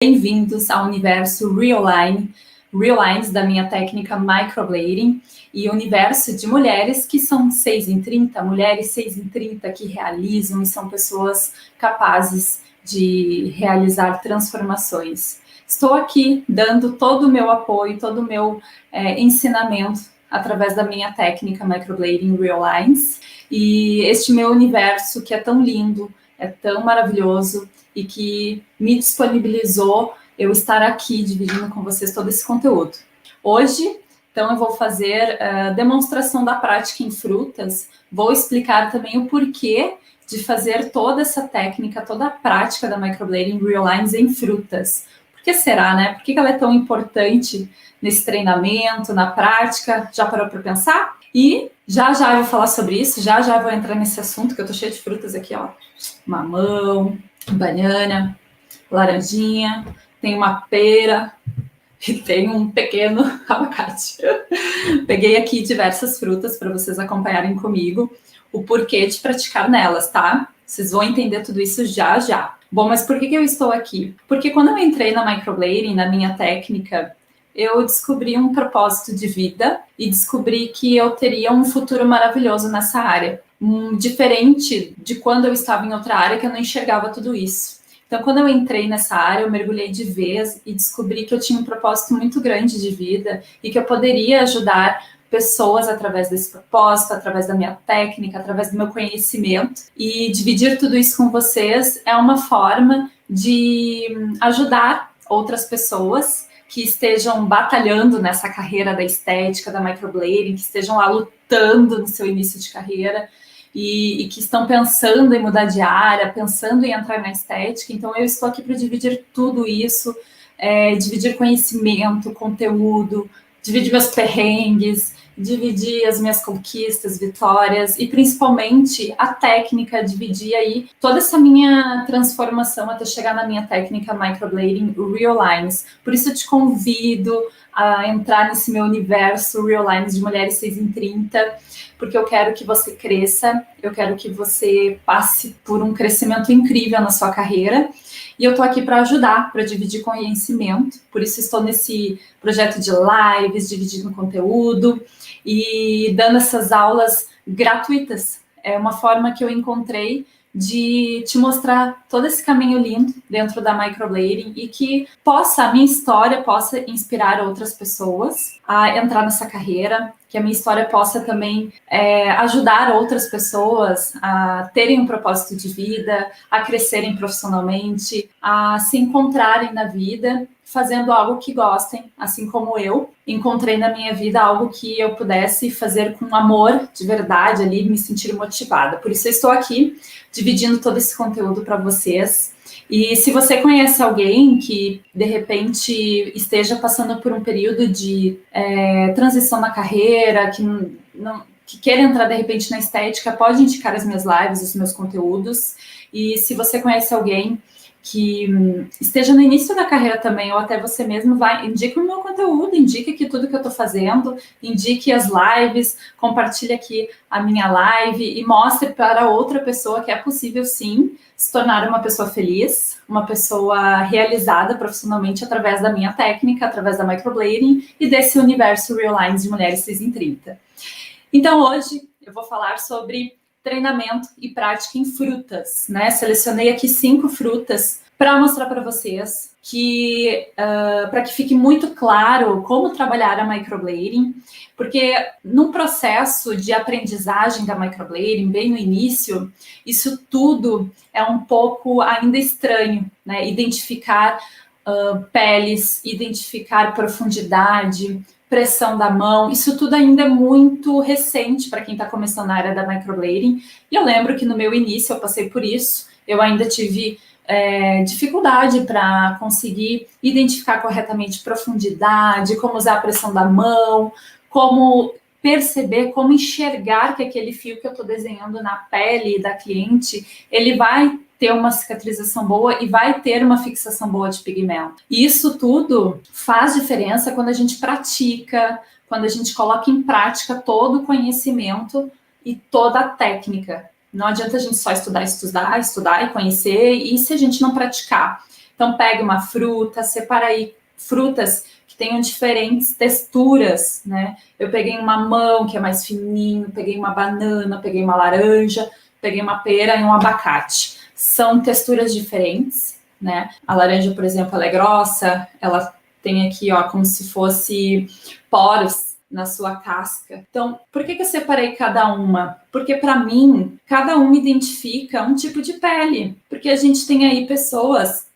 Bem-vindos ao universo Real-Lines da minha técnica Microblading e o universo de mulheres que são 6 em 30, mulheres 6 em 30 que realizam e são pessoas capazes de realizar transformações. Estou aqui dando todo o meu apoio, todo o meu ensinamento através da minha técnica Microblading Real-Lines e este meu universo que é tão lindo, é tão maravilhoso e que me disponibilizou eu estar aqui dividindo com vocês todo esse conteúdo. Hoje, então, eu vou fazer demonstração da prática em frutas, vou explicar também o porquê de fazer toda essa técnica, toda a prática da Microblading Real-Lines em frutas. Por que será, né? Por que ela é tão importante nesse treinamento, na prática? Já parou para pensar? E já eu vou falar sobre isso, já eu vou entrar nesse assunto, que eu tô cheia de frutas aqui, ó. Mamão, banana, laranjinha, tem uma pera e tem um pequeno abacate. Peguei aqui diversas frutas para vocês acompanharem comigo o porquê de praticar nelas, tá? Vocês vão entender tudo isso já. Bom, mas por que eu estou aqui? Porque quando eu entrei na Microblading, na minha técnica, eu descobri um propósito de vida e descobri que eu teria um futuro maravilhoso nessa área. Diferente de quando eu estava em outra área que eu não enxergava tudo isso. Então, quando eu entrei nessa área, eu mergulhei de vez e descobri que eu tinha um propósito muito grande de vida e que eu poderia ajudar pessoas através desse propósito, através da minha técnica, através do meu conhecimento. E dividir tudo isso com vocês é uma forma de ajudar outras pessoas que estejam batalhando nessa carreira da estética, da microblading, que estejam lá lutando no seu início de carreira e que estão pensando em mudar de área, pensando em entrar na estética. Então, eu estou aqui para dividir tudo isso, dividir conhecimento, conteúdo, dividir meus perrengues, dividir as minhas conquistas, vitórias e principalmente a técnica, dividir aí toda essa minha transformação até chegar na minha técnica Microblading Real-Lines. Por isso eu te convido a entrar nesse meu universo Real-Lines de mulheres 6 em 30, porque eu quero que você cresça, eu quero que você passe por um crescimento incrível na sua carreira. E eu tô aqui para ajudar, para dividir conhecimento, por isso estou nesse projeto de lives, dividindo conteúdo e dando essas aulas gratuitas. É uma forma que eu encontrei de te mostrar todo esse caminho lindo dentro da Microblading e que a minha história possa inspirar outras pessoas a entrar nessa carreira, que a minha história possa também ajudar outras pessoas a terem um propósito de vida, a crescerem profissionalmente, a se encontrarem na vida, fazendo algo que gostem, assim como eu encontrei na minha vida algo que eu pudesse fazer com amor, de verdade, ali, me sentir motivada. Por isso eu estou aqui, dividindo todo esse conteúdo para vocês. E se você conhece alguém que, de repente, esteja passando por um período de transição na carreira, que queira entrar, de repente, na estética, pode indicar as minhas lives, os meus conteúdos. E se você conhece alguém que esteja no início da carreira também, ou até você mesmo, indique o meu conteúdo, indique aqui tudo que eu estou fazendo, indique as lives, compartilhe aqui a minha live e mostre para outra pessoa que é possível, sim, se tornar uma pessoa feliz, uma pessoa realizada profissionalmente através da minha técnica, através da Microblading e desse universo Real-Lines de mulheres 6 em 30. Então, hoje eu vou falar sobre treinamento e prática em frutas, né? Selecionei aqui 5 frutas para mostrar para vocês para que fique muito claro como trabalhar a Microblading, porque no processo de aprendizagem da Microblading, bem no início, isso tudo é um pouco ainda estranho, né? Identificar peles, identificar profundidade, pressão da mão, isso tudo ainda é muito recente para quem está começando na área da Microblading. E eu lembro que no meu início eu passei por isso, eu ainda tive dificuldade para conseguir identificar corretamente profundidade, como usar a pressão da mão, como perceber, como enxergar que aquele fio que eu estou desenhando na pele da cliente, ele vai ter uma cicatrização boa e vai ter uma fixação boa de pigmento. E isso tudo faz diferença quando a gente pratica, quando a gente coloca em prática todo o conhecimento e toda a técnica. Não adianta a gente só estudar e conhecer, e se a gente não praticar. Então, pegue uma fruta, separa aí frutas que tenham diferentes texturas, né? Eu peguei um mamão, que é mais fininho, peguei uma banana, peguei uma laranja, peguei uma pera e um abacate. São texturas diferentes, né? A laranja, por exemplo, ela é grossa, ela tem aqui, ó, como se fosse poros na sua casca. Então, por que eu separei cada uma? Porque, para mim, cada uma identifica um tipo de pele. Porque a gente tem aí pessoas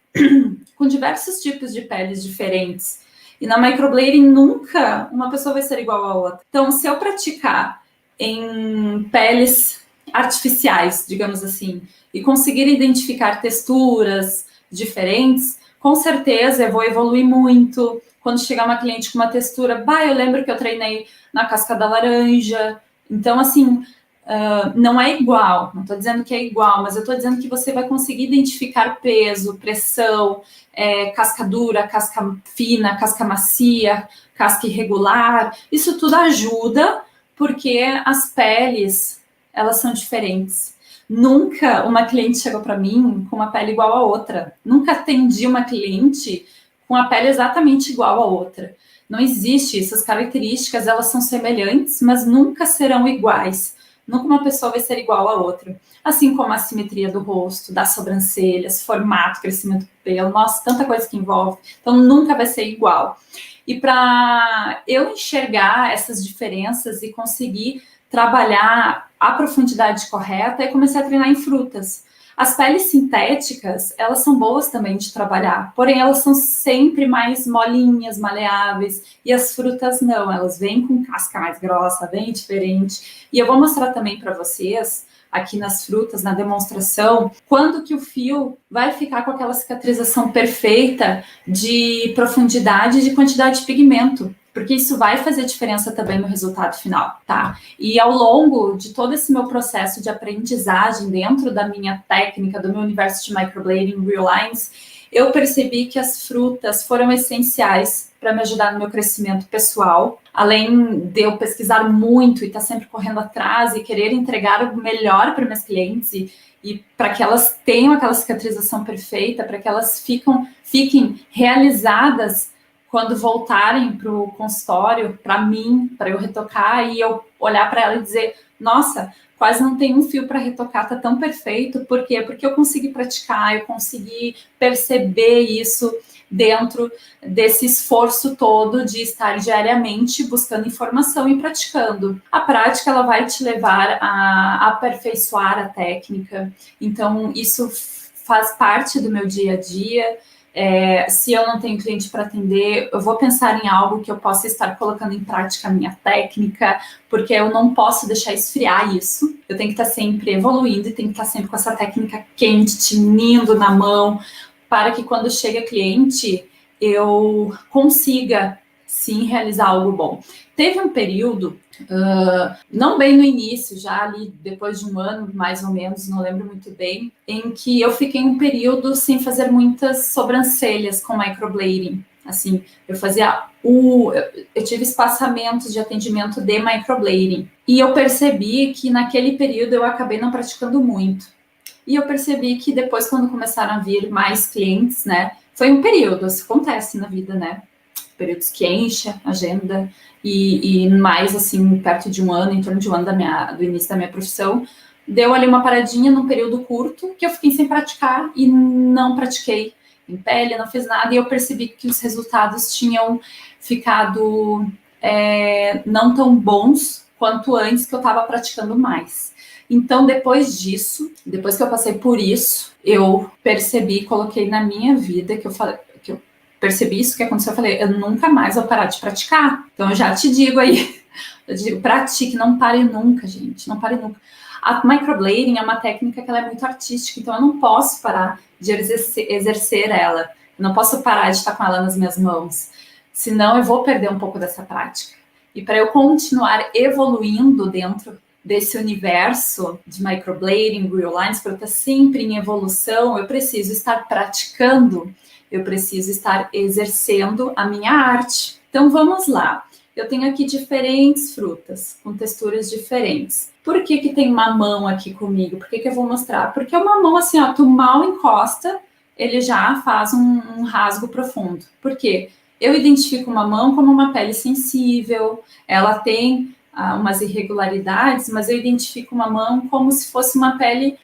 com diversos tipos de peles diferentes. E na microblading, nunca uma pessoa vai ser igual à outra. Então, se eu praticar em peles artificiais, digamos assim, e conseguir identificar texturas diferentes, com certeza eu vou evoluir muito. Quando chegar uma cliente com uma textura, eu lembro que eu treinei na casca da laranja. Então, assim, não é igual, não estou dizendo que é igual, mas eu estou dizendo que você vai conseguir identificar peso, pressão, casca dura, casca fina, casca macia, casca irregular. Isso tudo ajuda, porque as peles, elas são diferentes. Nunca uma cliente chegou para mim com uma pele igual a outra. Nunca atendi uma cliente com a pele exatamente igual a outra. Não existe isso. As características, elas são semelhantes, mas nunca serão iguais. Nunca uma pessoa vai ser igual a outra. Assim como a simetria do rosto, das sobrancelhas, formato, crescimento do pelo, nossa, tanta coisa que envolve. Então, nunca vai ser igual. E para eu enxergar essas diferenças e conseguir trabalhar a profundidade correta, eu comecei a treinar em frutas. As peles sintéticas, elas são boas também de trabalhar, porém elas são sempre mais molinhas, maleáveis, e as frutas não, elas vêm com casca mais grossa, bem diferente. E eu vou mostrar também para vocês, aqui nas frutas, na demonstração, quando que o fio vai ficar com aquela cicatrização perfeita de profundidade e de quantidade de pigmento, porque isso vai fazer diferença também no resultado final, tá? E ao longo de todo esse meu processo de aprendizagem dentro da minha técnica, do meu universo de microblading Real Lines, eu percebi que as frutas foram essenciais para me ajudar no meu crescimento pessoal. Além de eu pesquisar muito e estar sempre correndo atrás e querer entregar o melhor para minhas clientes e para que elas tenham aquela cicatrização perfeita, para que elas fiquem realizadas quando voltarem para o consultório, para mim, para eu retocar e eu olhar para ela e dizer, nossa, quase não tem um fio para retocar, tá tão perfeito. Por quê? Porque eu consegui praticar, eu consegui perceber isso dentro desse esforço todo de estar diariamente buscando informação e praticando. A prática, ela vai te levar a aperfeiçoar a técnica. Então, isso faz parte do meu dia a dia. Se eu não tenho cliente para atender, eu vou pensar em algo que eu possa estar colocando em prática a minha técnica, porque eu não posso deixar esfriar isso. Eu tenho que estar sempre evoluindo e tenho que estar sempre com essa técnica quente, tinindo na mão, para que quando chega cliente, eu consiga, sim, realizar algo bom. Teve um período, não bem no início, já ali depois de um ano, mais ou menos, não lembro muito bem, em que eu fiquei um período sem fazer muitas sobrancelhas com microblading. Assim, eu tive espaçamentos de atendimento de microblading. E eu percebi que naquele período eu acabei não praticando muito. E eu percebi que depois, quando começaram a vir mais clientes, né, foi um período, isso acontece na vida, né? Períodos que enche a agenda e mais, assim, perto de um ano, em torno de um ano do início da minha profissão, deu ali uma paradinha num período curto que eu fiquei sem praticar e não pratiquei em pele, não fiz nada, e eu percebi que os resultados tinham ficado não tão bons quanto antes que eu estava praticando mais. Então, depois disso, depois que eu passei por isso, eu percebi, coloquei na minha vida, que eu percebi isso que aconteceu, eu falei, eu nunca mais vou parar de praticar. Então, eu já te digo aí, eu digo, pratique, não pare nunca, gente, não pare nunca. A microblading é uma técnica que ela é muito artística, então eu não posso parar de exercer ela. Eu não posso parar de estar com ela nas minhas mãos, senão eu vou perder um pouco dessa prática. E para eu continuar evoluindo dentro desse universo de microblading, Real Lines, para eu estar sempre em evolução, eu preciso estar praticando, eu preciso estar exercendo a minha arte. Então vamos lá. Eu tenho aqui diferentes frutas, com texturas diferentes. Por que tem mamão aqui comigo? Por que eu vou mostrar? Porque o mamão, assim, ó, tu mal encosta, ele já faz um rasgo profundo. Por quê? Eu identifico uma mão como uma pele sensível, ela tem umas irregularidades, mas eu identifico uma mão como se fosse uma pele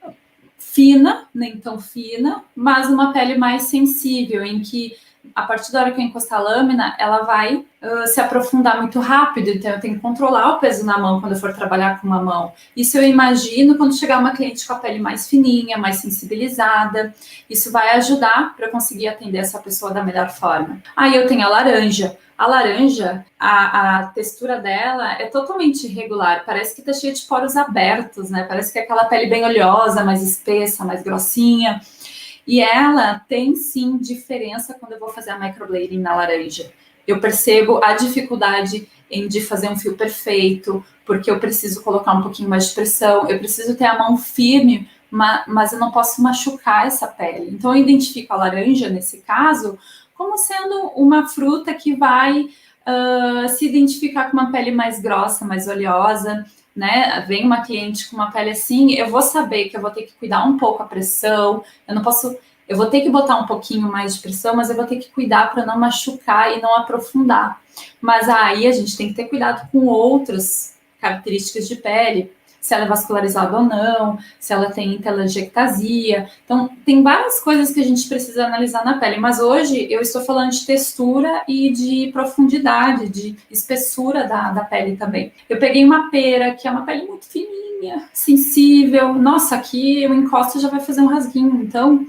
fina, nem tão fina, mas uma pele mais sensível, em que a partir da hora que eu encostar a lâmina, ela vai se aprofundar muito rápido, então eu tenho que controlar o peso na mão quando eu for trabalhar com uma mão. Isso eu imagino quando chegar uma cliente com a pele mais fininha, mais sensibilizada. Isso vai ajudar para eu conseguir atender essa pessoa da melhor forma. Aí eu tenho a laranja. A laranja, a textura dela é totalmente irregular, parece que tá cheia de poros abertos, né? Parece que é aquela pele bem oleosa, mais espessa, mais grossinha. E ela tem sim diferença quando eu vou fazer a microblading na laranja. Eu percebo a dificuldade de fazer um fio perfeito, porque eu preciso colocar um pouquinho mais de pressão, eu preciso ter a mão firme, mas eu não posso machucar essa pele. Então eu identifico a laranja, nesse caso, como sendo uma fruta que vai se identificar com uma pele mais grossa, mais oleosa, né? Vem uma cliente com uma pele assim, eu vou saber que eu vou ter que cuidar um pouco a pressão, eu não posso, eu vou ter que botar um pouquinho mais de pressão, mas eu vou ter que cuidar para não machucar e não aprofundar. Mas aí a gente tem que ter cuidado com outras características de pele, se ela é vascularizada ou não, se ela tem telangiectasia. Então, tem várias coisas que a gente precisa analisar na pele, mas hoje eu estou falando de textura e de profundidade, de espessura da pele também. Eu peguei uma pera, que é uma pele muito fininha, sensível. Nossa, aqui eu encosto e já vai fazer um rasguinho. Então,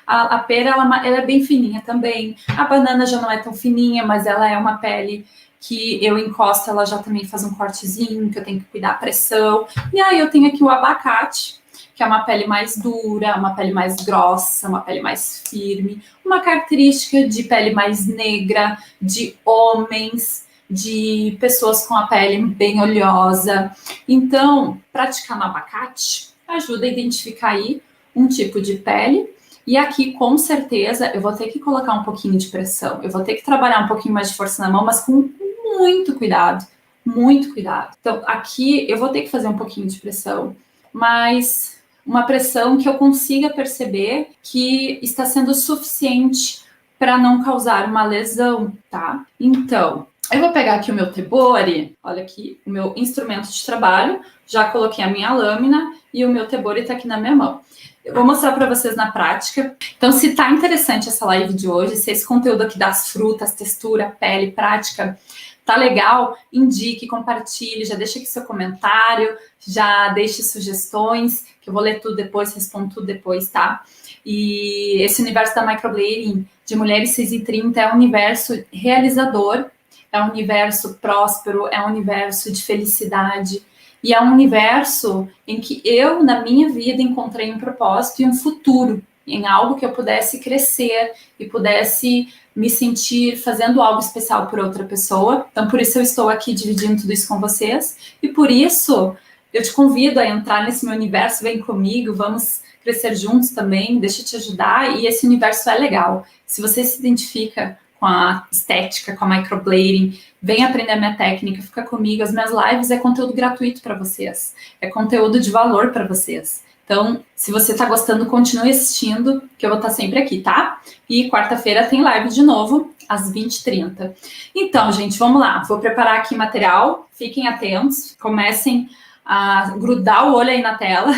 a pera, ela é bem fininha também. A banana já não é tão fininha, mas ela é uma pele que eu encosto, ela já também faz um cortezinho, que eu tenho que cuidar a pressão. E aí eu tenho aqui o abacate, que é uma pele mais dura, uma pele mais grossa, uma pele mais firme, uma característica de pele mais negra, de homens, de pessoas com a pele bem oleosa. Então, praticar no abacate ajuda a identificar aí um tipo de pele. E aqui, com certeza, eu vou ter que colocar um pouquinho de pressão, eu vou ter que trabalhar um pouquinho mais de força na mão, mas com muito cuidado, muito cuidado. Então, aqui eu vou ter que fazer um pouquinho de pressão, mas uma pressão que eu consiga perceber que está sendo suficiente para não causar uma lesão, tá? Então, eu vou pegar aqui o meu tebori, olha aqui, o meu instrumento de trabalho, já coloquei a minha lâmina e o meu tebori está aqui na minha mão. Eu vou mostrar para vocês na prática. Então, se tá interessante essa live de hoje, se esse conteúdo aqui das frutas, textura, pele, prática, tá legal, indique, compartilhe, já deixa aqui seu comentário, já deixe sugestões, que eu vou ler tudo depois, respondo tudo depois, tá? E esse universo da microblading de mulheres 6 e 30 é um universo realizador, é um universo próspero, é um universo de felicidade, e é um universo em que eu, na minha vida, encontrei um propósito e um futuro, em algo que eu pudesse crescer e pudesse me sentir fazendo algo especial por outra pessoa. Então, por isso eu estou aqui dividindo tudo isso com vocês. E por isso, eu te convido a entrar nesse meu universo, vem comigo, vamos crescer juntos também, deixa eu te ajudar. E esse universo é legal. Se você se identifica com a estética, com a microblading, vem aprender a minha técnica, fica comigo. As minhas lives é conteúdo gratuito para vocês, é conteúdo de valor para vocês. Então, se você está gostando, continue assistindo, que eu vou estar sempre aqui, tá? E quarta-feira tem live de novo, às 20h30. Então, gente, vamos lá. Vou preparar aqui material, fiquem atentos, comecem a grudar o olho aí na tela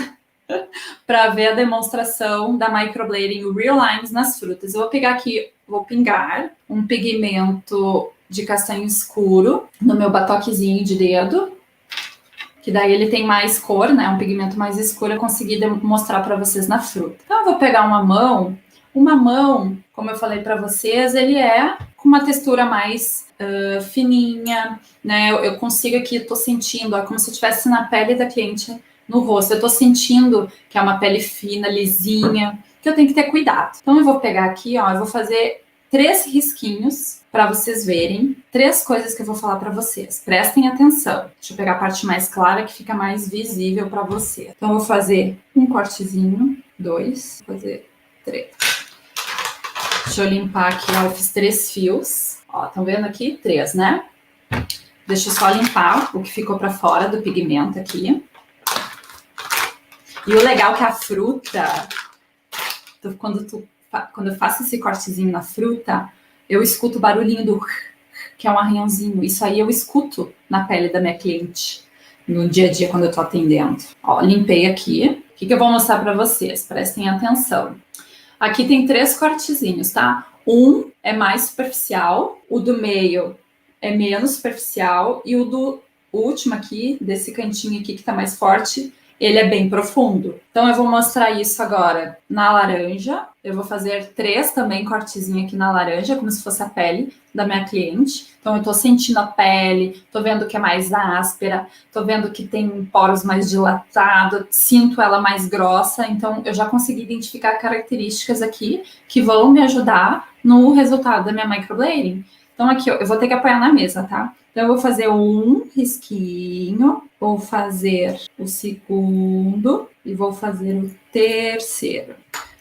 para ver a demonstração da microblading, o Real Lines nas frutas. Eu vou pegar aqui, vou pingar um pigmento de castanho escuro no meu batoquezinho de dedo, que daí ele tem mais cor, né? Um pigmento mais escuro, eu consegui mostrar para vocês na fruta. Então eu vou pegar uma mão, como eu falei para vocês, ele é com uma textura mais fininha, né? Eu consigo aqui, eu tô sentindo, ó, como se eu estivesse na pele da cliente no rosto. Eu tô sentindo que é uma pele fina, lisinha, que eu tenho que ter cuidado. Então eu vou pegar aqui, ó, eu vou fazer 3 risquinhos para vocês verem 3 coisas que eu vou falar para vocês. Prestem atenção. Deixa eu pegar a parte mais clara que fica mais visível para você. Então eu vou fazer um cortezinho, 2, vou fazer 3. Deixa eu limpar aqui, ó, eu fiz 3 fios. Ó, estão vendo aqui? 3, né? Deixa eu só limpar o que ficou para fora do pigmento aqui. E o legal é que a fruta, quando tu quando eu faço esse cortezinho na fruta, eu escuto o barulhinho do que é um arranhãozinho. Isso aí eu escuto na pele da minha cliente no dia a dia quando eu tô atendendo. Ó, limpei aqui. O que eu vou mostrar para vocês? Prestem atenção. Aqui tem 3 cortezinhos, tá? Um é mais superficial, o do meio é menos superficial e o último aqui, desse cantinho aqui que tá mais forte, ele é bem profundo. Então eu vou mostrar isso agora na laranja. Eu vou fazer 3 também cortezinhos aqui na laranja, como se fosse a pele da minha cliente. Então eu tô sentindo a pele, tô vendo que é mais áspera, tô vendo que tem poros mais dilatados, sinto ela mais grossa. Então eu já consegui identificar características aqui que vão me ajudar no resultado da minha microblading. Então aqui, ó, eu vou ter que apoiar na mesa, tá? Então eu vou fazer um risquinho, vou fazer o segundo e vou fazer o terceiro.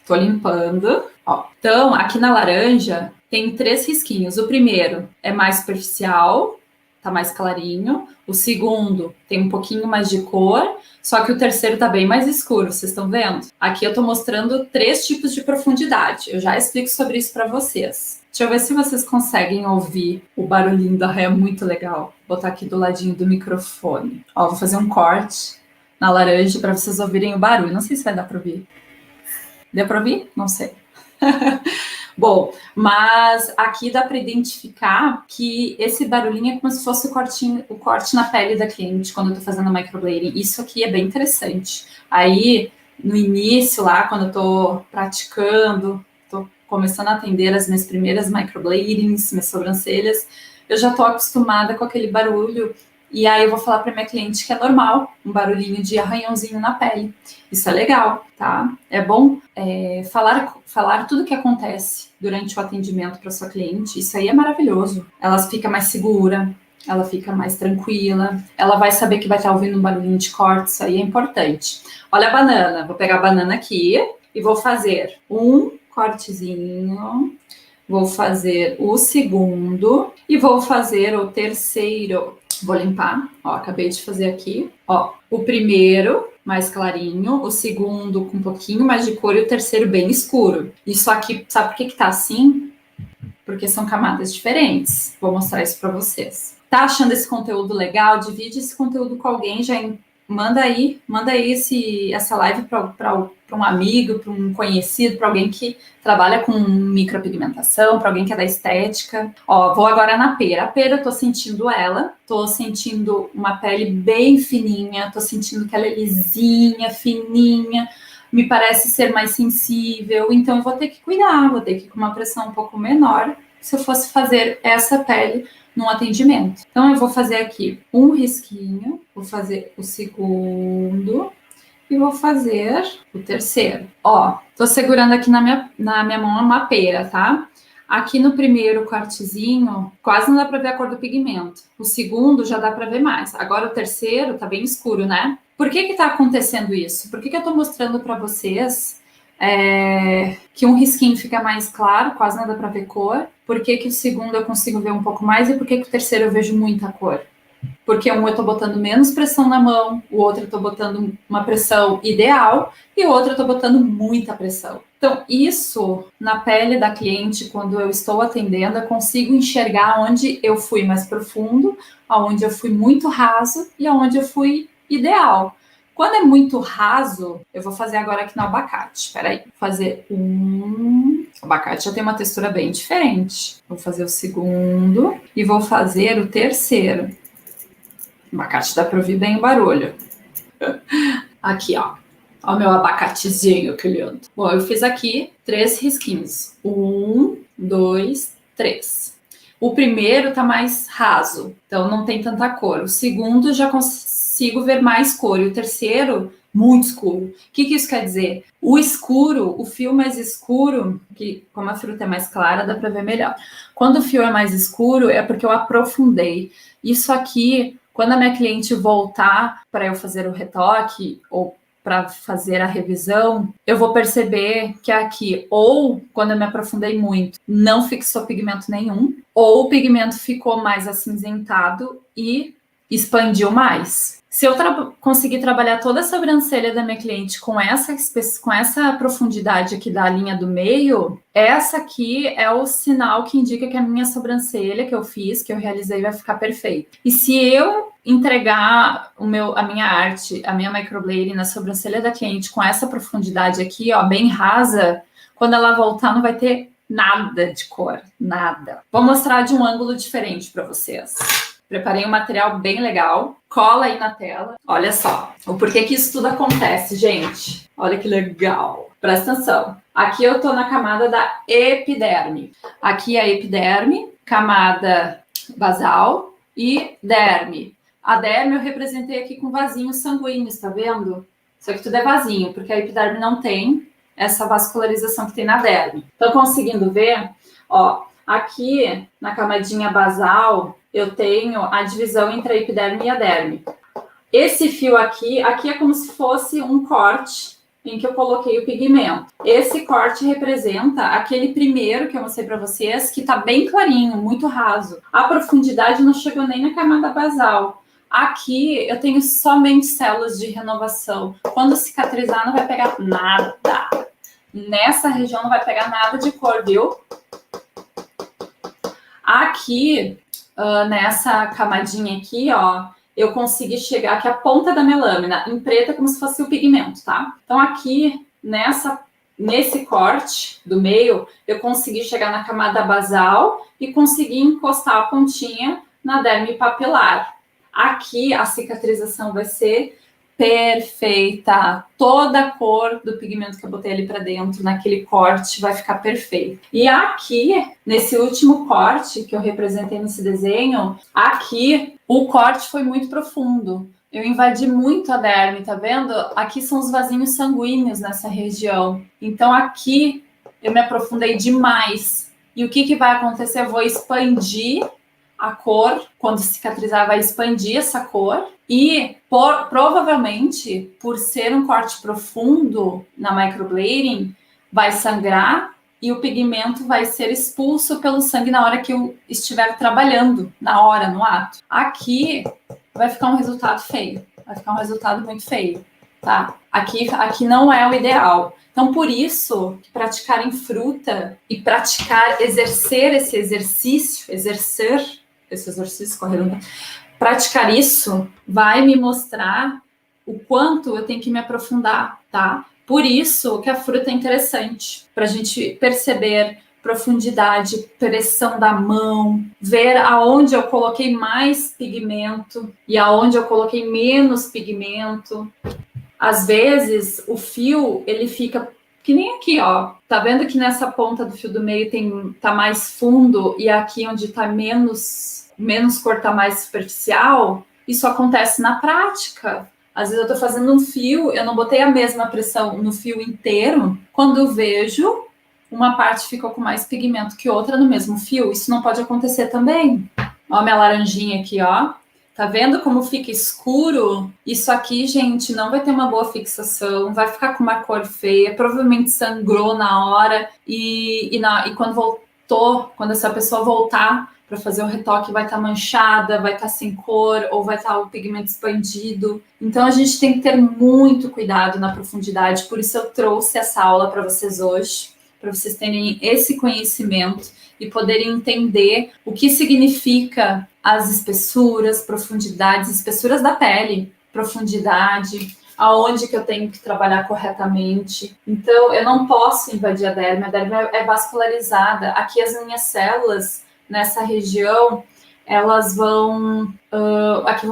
Tô limpando, ó. Então, aqui na laranja tem 3 risquinhos. O primeiro é mais superficial, tá mais clarinho. O segundo tem um pouquinho mais de cor, só que o terceiro tá bem mais escuro, vocês estão vendo? Aqui eu tô mostrando 3 tipos de profundidade. Eu já explico sobre isso para vocês. Deixa eu ver se vocês conseguem ouvir o barulhinho da ré, é muito legal. Vou botar aqui do ladinho do microfone. Ó, vou fazer um corte na laranja para vocês ouvirem o barulho. Não sei se vai dar para ouvir. Deu para ouvir? Não sei. Bom, mas aqui dá para identificar que esse barulhinho é como se fosse o corte na pele da cliente quando eu tô fazendo a microblading. Isso aqui é bem interessante. Aí, no início lá, quando eu tô praticando, tô começando a atender as minhas primeiras microbladings, minhas sobrancelhas, eu já tô acostumada com aquele barulho. E aí eu vou falar para minha cliente que é normal, um barulhinho de arranhãozinho na pele. Isso é legal, tá? É bom falar tudo o que acontece durante o atendimento para sua cliente. Isso aí é maravilhoso. Ela fica mais segura, ela fica mais tranquila, ela vai saber que vai estar ouvindo um barulhinho de corte, isso aí é importante. Olha a banana, vou pegar a banana aqui e vou fazer um cortezinho, vou fazer o segundo e vou fazer o terceiro. Vou limpar, ó, acabei de fazer aqui, ó, o primeiro mais clarinho, o segundo com um pouquinho mais de cor e o terceiro bem escuro. Isso aqui, sabe por que tá assim? Porque são camadas diferentes. Vou mostrar isso para vocês. Tá achando esse conteúdo legal? Divide esse conteúdo com alguém, manda aí essa live para um amigo, para um conhecido, para alguém que trabalha com micropigmentação, para alguém que é da estética. Ó, vou agora na pera. A pera, eu tô sentindo uma pele bem fininha, tô sentindo que ela é lisinha, fininha, me parece ser mais sensível, então eu vou ter que cuidar, vou ter que ir com uma pressão um pouco menor se eu fosse fazer essa pele num atendimento. Então eu vou fazer aqui um risquinho, vou fazer o segundo e vou fazer o terceiro. Ó, tô segurando aqui na minha mão uma pera, tá? Aqui no primeiro cortezinho, quase não dá para ver a cor do pigmento. O segundo já dá para ver mais. Agora o terceiro tá bem escuro, né? Por que tá acontecendo isso? Por que eu tô mostrando para vocês que um risquinho fica mais claro, quase não dá para ver cor? Por que o segundo eu consigo ver um pouco mais e por que o terceiro eu vejo muita cor? Porque um eu tô botando menos pressão na mão, o outro eu tô botando uma pressão ideal e o outro eu tô botando muita pressão. Então, isso na pele da cliente, quando eu estou atendendo, eu consigo enxergar onde eu fui mais profundo, aonde eu fui muito raso e aonde eu fui ideal. Quando é muito raso, eu vou fazer agora aqui no abacate. Espera aí, vou fazer o abacate já tem uma textura bem diferente. Vou fazer o segundo e vou fazer o terceiro. O abacate dá para ouvir bem o barulho. Aqui, ó. Ó o meu abacatezinho, que lindo. Bom, eu fiz aqui 3 risquinhos. 1, 2, 3. O primeiro tá mais raso, então não tem tanta cor. O segundo já consigo ver mais cor. E o terceiro, muito escuro. O que isso quer dizer? O escuro, o fio mais escuro, que como a fruta é mais clara, dá para ver melhor. Quando o fio é mais escuro, é porque eu aprofundei. Isso aqui, quando a minha cliente voltar para eu fazer o retoque ou para fazer a revisão, eu vou perceber que aqui, ou quando eu me aprofundei muito, não fixou pigmento nenhum, ou o pigmento ficou mais acinzentado e expandiu mais. Se eu conseguir trabalhar toda a sobrancelha da minha cliente com essa profundidade aqui da linha do meio, essa aqui é o sinal que indica que a minha sobrancelha que eu fiz, que eu realizei, vai ficar perfeita. E se eu entregar a minha arte, a minha microblading na sobrancelha da cliente com essa profundidade aqui, ó, bem rasa, quando ela voltar não vai ter nada de cor, nada. Vou mostrar de um ângulo diferente para vocês. Preparei um material bem legal. Cola aí na tela. Olha só. O porquê que isso tudo acontece, gente. Olha que legal. Presta atenção. Aqui eu tô na camada da epiderme. Aqui é a epiderme, camada basal e derme. A derme eu representei aqui com vasinhos sanguíneos, tá vendo? Isso aqui tudo é vasinho, porque a epiderme não tem essa vascularização que tem na derme. Estão conseguindo ver? Ó, aqui na camadinha basal, eu tenho a divisão entre a epiderme e a derme. Esse fio aqui é como se fosse um corte em que eu coloquei o pigmento. Esse corte representa aquele primeiro que eu mostrei para vocês, que tá bem clarinho, muito raso. A profundidade não chegou nem na camada basal. Aqui eu tenho somente células de renovação. Quando cicatrizar não vai pegar nada. Nessa região não vai pegar nada de cor, viu? Aqui, nessa camadinha aqui, ó, eu consegui chegar aqui a ponta da minha lâmina, em preto, como se fosse o pigmento, tá? Então aqui, nesse corte do meio, eu consegui chegar na camada basal e consegui encostar a pontinha na derme papilar. Aqui a cicatrização vai ser perfeita. Toda a cor do pigmento que eu botei ali para dentro, naquele corte, vai ficar perfeito. E aqui, nesse último corte que eu representei nesse desenho, aqui o corte foi muito profundo. Eu invadi muito a derme, tá vendo? Aqui são os vasinhos sanguíneos nessa região. Então aqui eu me aprofundei demais. E o que vai acontecer? Eu vou expandir a cor, quando cicatrizar, vai expandir essa cor e provavelmente, por ser um corte profundo na microblading, vai sangrar e o pigmento vai ser expulso pelo sangue na hora que eu estiver trabalhando, na hora, no ato. Aqui vai ficar um resultado feio, vai ficar um resultado muito feio, tá? Aqui não é o ideal. Então, por isso, praticar em fruta e exercer esse exercício, praticar isso vai me mostrar o quanto eu tenho que me aprofundar, tá? Por isso que a fruta é interessante, para a gente perceber profundidade, pressão da mão, ver aonde eu coloquei mais pigmento e aonde eu coloquei menos pigmento. Às vezes, o fio, ele fica que nem aqui, ó. Tá vendo que nessa ponta do fio do meio tá mais fundo e aqui onde tá menos cor, tá mais superficial? Isso acontece na prática. Às vezes eu tô fazendo um fio, eu não botei a mesma pressão no fio inteiro. Quando eu vejo, uma parte ficou com mais pigmento que outra no mesmo fio. Isso não pode acontecer também. Ó, minha laranjinha aqui, ó. Tá vendo como fica escuro? Isso aqui, gente, não vai ter uma boa fixação, vai ficar com uma cor feia, provavelmente sangrou na hora e quando essa pessoa voltar para fazer o retoque vai estar manchada, vai estar sem cor ou vai estar o pigmento expandido. Então a gente tem que ter muito cuidado na profundidade, por isso eu trouxe essa aula para vocês hoje, para vocês terem esse conhecimento e poderem entender o que significa as espessuras, profundidades, espessuras da pele, profundidade, aonde que eu tenho que trabalhar corretamente. Então, eu não posso invadir a derme é vascularizada. Aqui as minhas células, nessa região, elas vão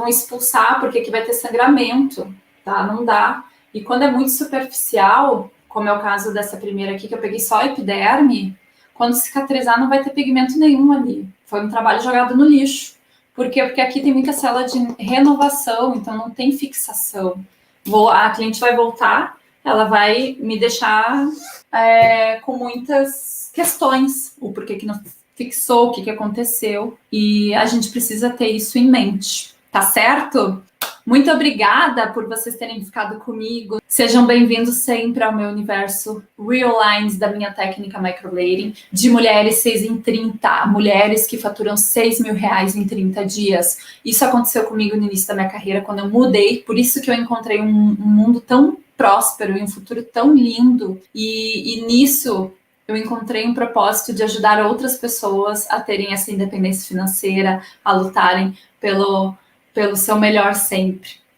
expulsar, porque aqui vai ter sangramento, tá? Não dá. E quando é muito superficial, como é o caso dessa primeira aqui, que eu peguei só a epiderme, quando cicatrizar não vai ter pigmento nenhum ali. Foi um trabalho jogado no lixo. Por quê? Porque aqui tem muita célula de renovação, então não tem fixação. A cliente vai voltar, ela vai me deixar com muitas questões. O porquê que não fixou, o que aconteceu. E a gente precisa ter isso em mente. Tá certo? Muito obrigada por vocês terem ficado comigo. Sejam bem-vindos sempre ao meu universo Real Lines da minha técnica microblading, de mulheres 6 em 30, mulheres que faturam 6 mil reais em 30 dias. Isso aconteceu comigo no início da minha carreira, quando eu mudei, por isso que eu encontrei um mundo tão próspero e um futuro tão lindo, e nisso eu encontrei um propósito de ajudar outras pessoas a terem essa independência financeira, a lutarem pelo seu melhor sempre.